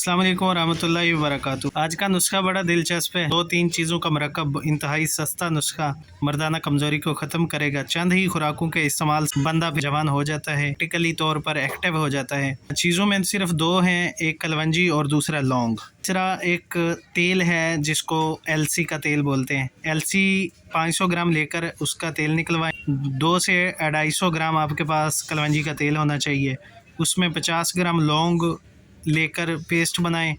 अस्सलाम वालेकुम रहमतुल्लाहि व बरकातहू। आज का नुस्खा बड़ा दिलचस्प है। 2-3 चीज़ों का मरकब इंतहाई सस्ता नुस्खा मर्दाना कमज़ोरी को ख़त्म करेगा। चंद ही खुराकों के इस्तेमाल से बंदा जवान हो जाता है, टिकली तौर पर एक्टिव हो जाता है। चीज़ों में सिर्फ 2 हैं, एक कलवंजी और दूसरा लौंग। तीसरा एक तेल है जिसको एलसी का तेल बोलते हैं। एलसी 500 ग्राम लेकर उसका तेल निकलवाएं। 2 से 250 ग्राम आपके पास कलवंजी का तेल होना चाहिए। उसमें 50 ग्राम लौंग लेकर पेस्ट बनाएं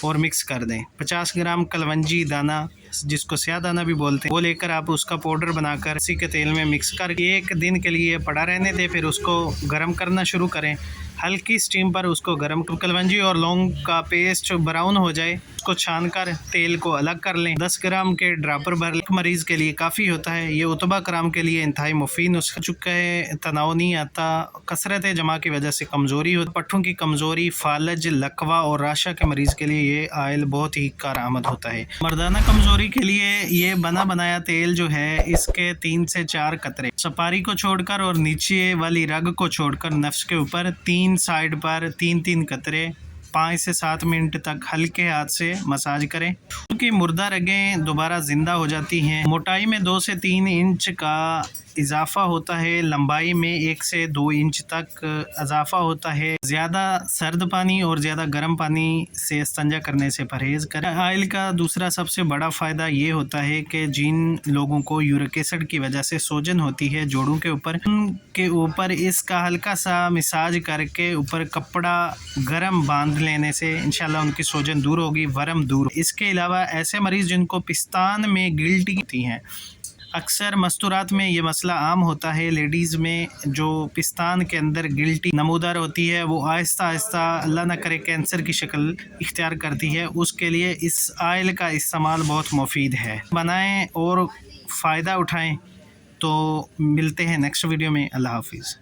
और मिक्स कर दें। 50 ग्राम कलवंजी दाना जिसको स्याह दाना भी बोलते हैं वो लेकर आप उसका पाउडर बनाकर इसी के तेल में मिक्स कर 1 दिन के लिए पड़ा रहने दें। फिर उसको गर्म करना शुरू करें, हल्की स्टीम पर उसको गर्म। कलवंजी और लौंग का पेस्ट ब्राउन हो जाए उसको छान कर तेल को अलग कर लें। 10 ग्राम के ड्रापर भर एक मरीज़ के लिए काफ़ी होता है। ये उतबा कराम के लिए इंतहाई मुफीद नुस्खा चुका है। तनाव नहीं आता, कसरत जमा की वजह से कमज़ोरी हो, पट्ठों की कमज़ोरी, फालज, लकवा और राशा के मरीज़ के लिए ये आयल बहुत ही कारआमद होता है। मर्दाना कमज़ोरी के लिए ये बना बनाया तेल जो है इसके 3 से 4 कतरे सपारी को छोड़कर और नीचे वाली रग को छोड़कर नफ्स के ऊपर 3 साइड पर 3-3 कतरे 5 से 7 मिनट तक हल्के हाथ से मसाज करें, क्योंकि मुर्दा रगें दोबारा ज़िंदा हो जाती हैं। मोटाई में 2 से 3 इंच का इजाफा होता है, लंबाई में 1 से 2 इंच तक इजाफा होता है। ज़्यादा सर्द पानी और ज़्यादा गर्म पानी से इस्तिंजा करने से परहेज़ करें। आयल का दूसरा सबसे बड़ा फ़ायदा ये होता है कि जिन लोगों को यूरिक एसिड की वजह से सोजन होती है जोड़ों के ऊपर, उनके ऊपर इसका हल्का सा मसाज करके ऊपर कपड़ा गर्म बांध लेने से इंशाल्लाह उनकी सोजन दूर होगी, वरम दूर। इसके अलावा ऐसे मरीज़ जिनको पिस्तान में गिल्टी होती हैं, अक्सर मस्तूरात में ये मसला आम होता है। लेडीज़ में जो पिस्तान के अंदर गिल्टी नमूदार होती है वो आहिस्ता आहिस्ता अल्लाह न करे कैंसर की शक्ल इख्तियार करती है, उसके लिए इस आयल का इस्तेमाल बहुत मुफीद है। बनाएं और फ़ायदा उठाएं। तो मिलते हैं नेक्स्ट वीडियो में। अल्लाह हाफिज़।